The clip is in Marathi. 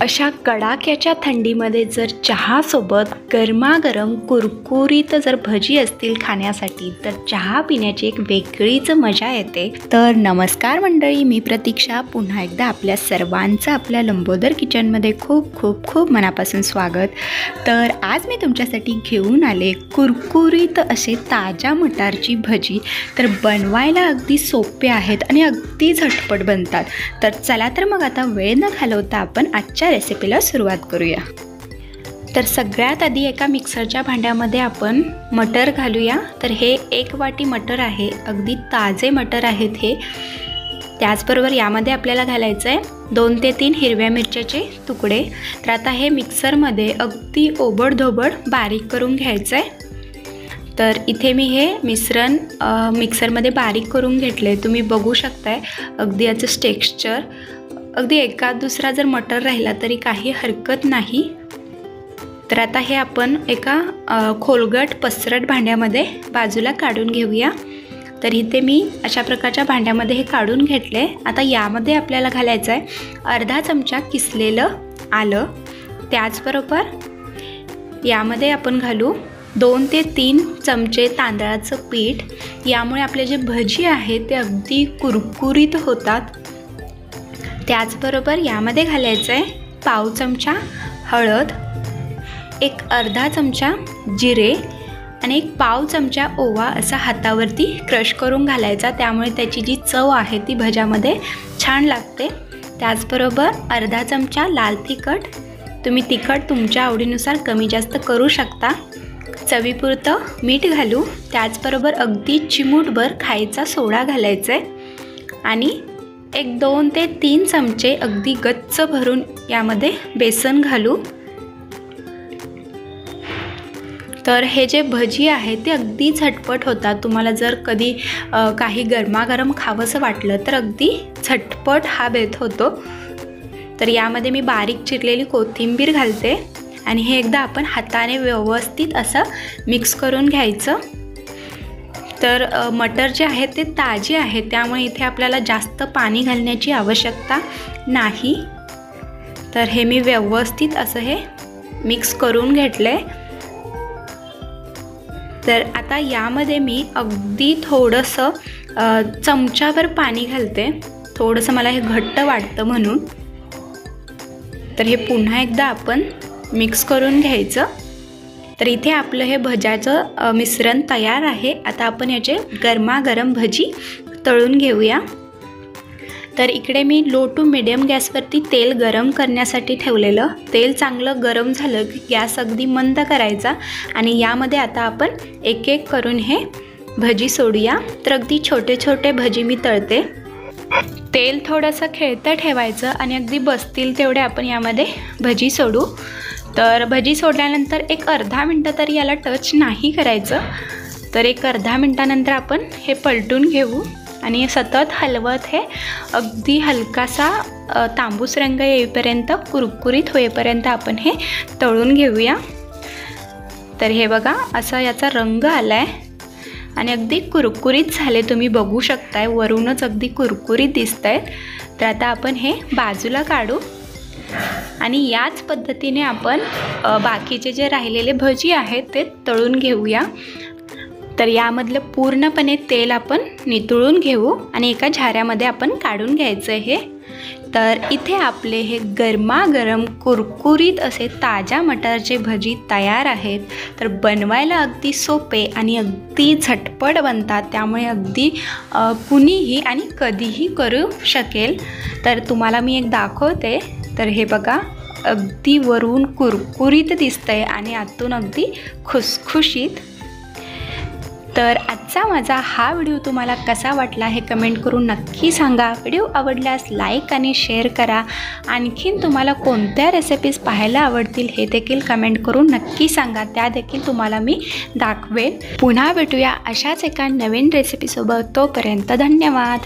अशा कडाक्याच्या थंडीमध्ये जर चहासोबत गरमागरम कुरकुरीत जर भजी असतील खाण्यासाठी तर चहा पिण्याची एक वेगळीच मजा येते। तर नमस्कार मंडळी, मी प्रतीक्षा पुन्हा एकदा आपल्या सर्वांचं आपल्या लंबोदर किचनमध्ये खूप खूप खूप मनापासून स्वागत। तर आज मी तुमच्यासाठी घेऊन आले कुरकुरीत असे ताज्या मटारची भजी। तर बनवायला अगदी सोपे आहेत आणि अगदी झटपट बनतात। तर चला तर मग आता वेळ न घालवता आपण आजच्या रेसिपीला सुरुवात करूया। तर सगळ्यात आधी एका मिक्सरच्या भांड्यामध्ये आपण मटर घालूया। तर हे 1 वाटी मटर आहे, अगदी ताजे मटर आहेत हे। त्याचबरोबर यामध्ये आपल्याला घालायचं आहे 2 ते 3 हिरव्या मिरच्याचे तुकडे। तर आता हे मिक्सरमध्ये अगदी ओबडधोबड बारीक करून घ्यायचं आहे। तर इथे मी हे मिश्रण मिक्सरमध्ये बारीक करून घेतले। तुम्ही बघू शकताय अगदी याचं टेक्स्चर, अगदी एका दुसरा जर मटर राहिला तरी काही हरकत नाही। तर आता हे आपण एका खोलगट पसरट भांड्यामध्ये बाजूला काढून घेऊया। तर इथे मी अशा प्रकारच्या भांड्यामध्ये हे काढून घेतले। आता यामध्ये आपल्याला घालायचं आहे अर्धा चमचा किसलेलं आलं। त्याचबरोबर यामध्ये आपण घालू 2 ते 3 चमचे तांदळाचं पीठ। यामुळे आपले जे भजी आहेत ते अगदी कुरकुरीत होतात। त्याचबरोबर यामध्ये घालायचं आहे पाव चमचा हळद, एक अर्धा चमचा जिरे आणि एक पाव चमचा ओवा असा हातावरती क्रश करून घालायचा। त्यामुळे त्याची जी चव आहे ती भज्यामध्ये छान लागते। त्याचबरोबर अर्धा चमचा लाल तिखट, तुम्ही तिखट तुमच्या आवडीनुसार कमी जास्त करू शकता। चवीपुरतं मीठ घालू। त्याचबरोबर अगदी चिमूटभर खायचा सोडा घालायचा आहे आणि एक 2 ते 3 चमचे अगदी गच्च भरून यामध्ये बेसन घालू। तर हे जे भजी आहे ते अगदी झटपट होतात। तुम्हाला जर कधी काही गरमागरम खावंसं वाटलं तर अगदी झटपट हा बेत होतो। तर यामध्ये मी बारीक चिरलेली कोथिंबीर घालते आणि हे एकदा आपण हाताने व्यवस्थित असं मिक्स करून घ्यायचं। तर मटर जे आहेत ते ताजे आहेत, त्यामुळे इथे आपल्याला जास्त पाणी घालण्याची आवश्यकता नाही। तर हे मी व्यवस्थित असं हे मिक्स करून घेतले। तर आता यामध्ये मी अगदी थोडंसं चमचाभर पाणी घालते, थोडंसं मला हे घट्ट वाटतं म्हणून। तर हे पुन्हा एकदा आपण मिक्स करून घ्यायचं। तर इथे आपलं हे भज्याचं मिश्रण तयार आहे। आता आपण याचे गरमागरम भजी तळून घेऊया। तर इकडे मी लो टू मीडियम गॅसवरती तेल गरम करण्यासाठी ठेवलेलं। तेल चांगलं गरम झालं की गॅस अगदी मंद करायचा आणि यामध्ये आता आपण एक एक करून हे भजी सोडूया। तर अगदी छोटे छोटे भजी मी तळते। तेल थोडंसं खेळतं ठेवायचं आणि अगदी बसतील तेवढे आपण यामध्ये भजी सोडू। तर भजी सोडल्यानंतर एक अर्धा मिनटं तरी याला टच नाही करायचं। तर एक अर्धा मिनटानंतर आपण हे पलटून घेऊ आणि सतत हलवत हे अगदी हलकासा तांबूस रंग येईपर्यंत, कुरकुरीत होईपर्यंत आपण हे तळून घेऊया। तर हे बघा असा याचा रंग आला आहे आणि अगदी कुरकुरीत झाले, तुम्ही बघू शकताय वरूनच अगदी कुरकुरीत दिसत आहेत। तर आता आपण हे बाजूला काढू आणि याच पद्धतीने आपण बाकीचे जे राहिलेले भजी आहेत ते तळून घेऊया। तर यामधलं पूर्णपणे तेल आपण नितळून घेऊ आणि एका झाऱ्यामध्ये आपण काढून घ्यायचं हे। तर इथे आपले हे गरमागरम कुरकुरीत असे ताज्या मटारचे भजी तयार आहेत। तर बनवायला अगदी सोपे आणि अगदी झटपट बनतात, त्यामुळे अगदी कुणीही आणि कधीही करू शकेल। तर तुम्हाला मी एक दाखवते। तर हे बघा अगदी वरून कुरकुरीत दिसतंय आणि आतून अगदी खुसखुशीत। तर आजचा माझा हा व्हिडिओ तुम्हाला कसा वाटला हे कमेंट करून नक्की सांगा। व्हिडिओ आवडल्यास लाईक आणि शेअर करा। आणखीन तुम्हाला कोणत्या रेसिपीज पाहायला आवडतील हे देखील कमेंट करून नक्की सांगा, त्या देखील तुम्हाला मी दाखवेन। पुन्हा भेटूया अशाच एका नवीन रेसिपीसोबत। तोपर्यंत धन्यवाद।